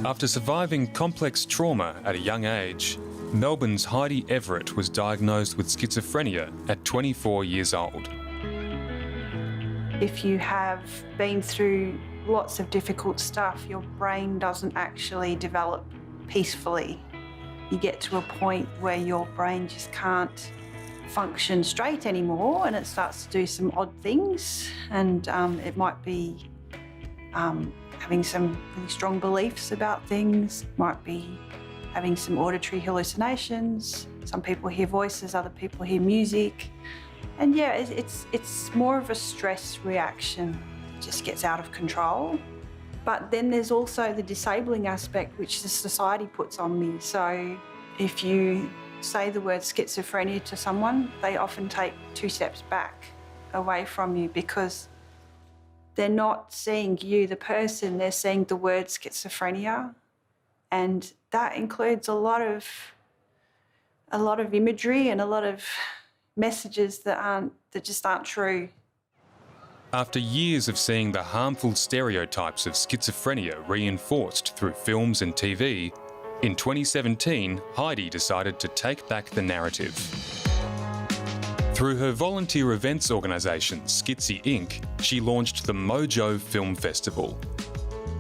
After surviving complex trauma at a young age, Melbourne's Heidi Everett was diagnosed with schizophrenia at 24 years old. If you have been through lots of difficult stuff, your brain doesn't actually develop peacefully. You get to a point where your brain just can't function straight anymore and it starts to do some odd things, and it might be having some really strong beliefs about things, might be having some auditory hallucinations. Some people hear voices, other people hear music. And yeah, it's more of a stress reaction. It just gets out of control. But then there's also the disabling aspect which the society puts on me. So if you say the word schizophrenia to someone, they often take 2 steps back away from you because they're not seeing you, the person, they're seeing the word schizophrenia. And that includes a lot of imagery and a lot of messages that just aren't true. After years of seeing the harmful stereotypes of schizophrenia reinforced through films and TV, in 2017, Heidi decided to take back the narrative. Through her volunteer events organisation, Schizy Inc, she launched the Mojo Film Festival,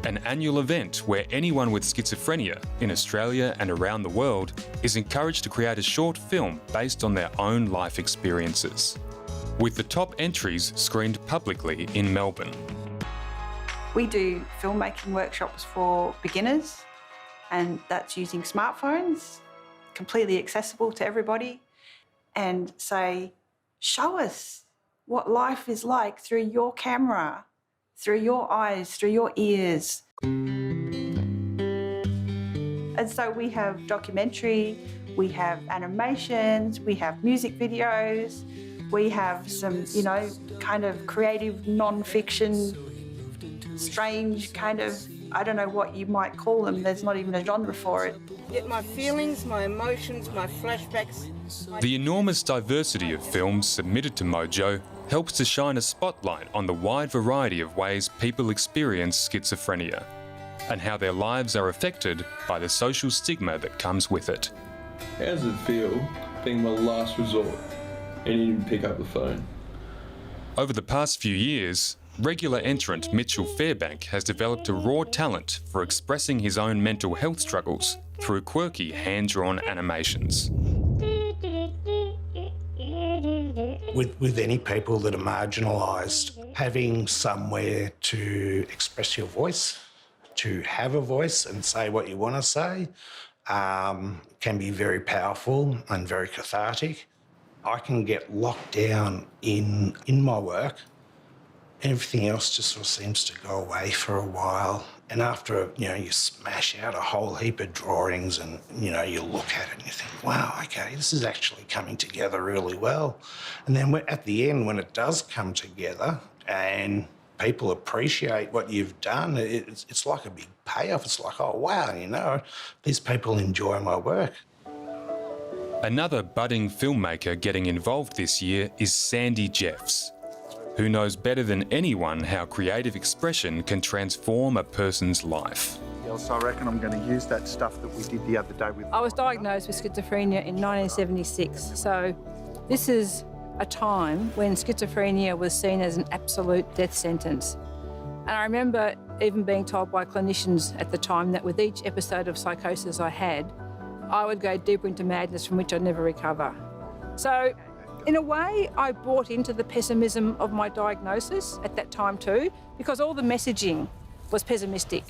an annual event where anyone with schizophrenia in Australia and around the world is encouraged to create a short film based on their own life experiences, with the top entries screened publicly in Melbourne. We do filmmaking workshops for beginners, and that's using smartphones, completely accessible to everybody, and say, show us what life is like through your camera, through your eyes, through your ears. And so we have documentary, we have animations, we have music videos, we have some, kind of creative non-fiction, strange kind of, I don't know what you might call them, there's not even a genre for it. Get my feelings, my emotions, my flashbacks. The enormous diversity of films submitted to Mojo helps to shine a spotlight on the wide variety of ways people experience schizophrenia and how their lives are affected by the social stigma that comes with it. How does it feel being my last resort and you didn't pick up the phone? Over the past few years, regular entrant Mitchell Fairbank has developed a raw talent for expressing his own mental health struggles through quirky hand-drawn animations. With any people that are marginalised, having somewhere to express your voice, to have a voice and say what you want to say, can be very powerful and very cathartic. I can get locked down in my work. Everything else just sort of seems to go away for a while. And after, you smash out a whole heap of drawings and, you look at it and you think, wow, okay, this is actually coming together really well. And then at the end, when it does come together and people appreciate what you've done, it's like a big payoff. It's like, oh, wow, these people enjoy my work. Another budding filmmaker getting involved this year is Sandy Jeffs, who knows better than anyone how creative expression can transform a person's life. So I reckon I'm going to use that stuff that we did the other day with... I was diagnosed with schizophrenia in 1976, so this is a time when schizophrenia was seen as an absolute death sentence. And I remember even being told by clinicians at the time that with each episode of psychosis I had, I would go deeper into madness from which I'd never recover. So, in a way, I bought into the pessimism of my diagnosis at that time too, because all the messaging was pessimistic.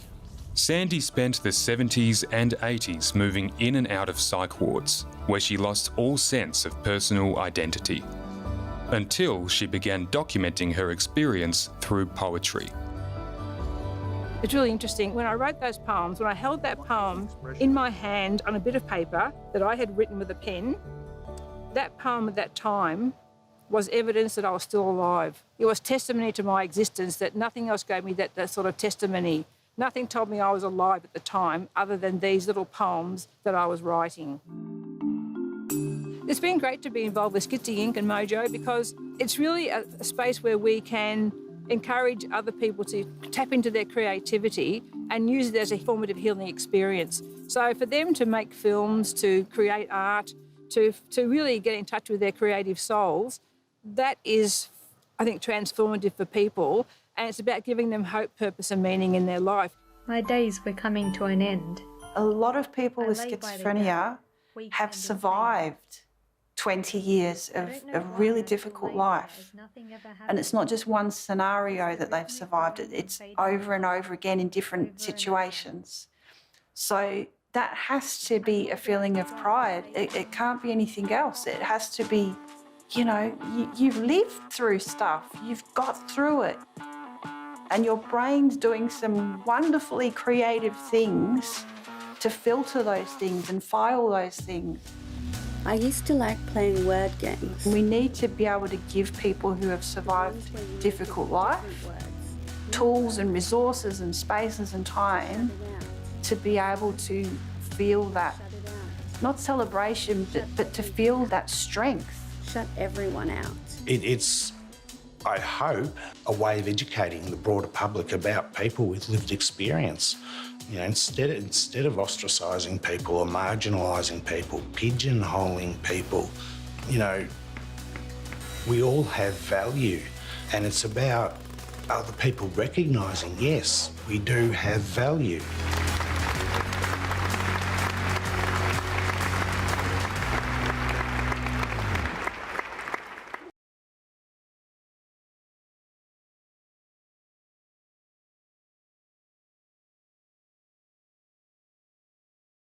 Sandy spent the 70s and 80s moving in and out of psych wards, where she lost all sense of personal identity, until she began documenting her experience through poetry. It's really interesting. When I wrote those poems, when I held that poem in my hand on a bit of paper that I had written with a pen, that poem at that time was evidence that I was still alive. It was testimony to my existence, that nothing else gave me that sort of testimony. Nothing told me I was alive at the time other than these little poems that I was writing. It's been great to be involved with Schizy Inc and Mojo because it's really a space where we can encourage other people to tap into their creativity and use it as a formative healing experience. So for them to make films, to create art, to really get in touch with their creative souls, that is, I think, transformative for people, and it's about giving them hope, purpose and meaning in their life. My days were coming to an end. A lot of people with schizophrenia have survived 20 years of a really difficult life. And it's not just one scenario that they've survived, it's over and over again in different situations. So that has to be a feeling of pride. It can't be anything else. It has to be, you know, you've lived through stuff, you've got through it. And your brain's doing some wonderfully creative things to filter those things and file those things. I used to like playing word games. We need to be able to give people who have survived difficult life tools and resources and spaces and time to be able to feel that, not celebration, but to feel that strength. Shut everyone out. It's, I hope, a way of educating the broader public about people with lived experience. You know, instead of ostracising people or marginalising people, pigeonholing people, you know, we all have value, and it's about other people recognising, yes, we do have value.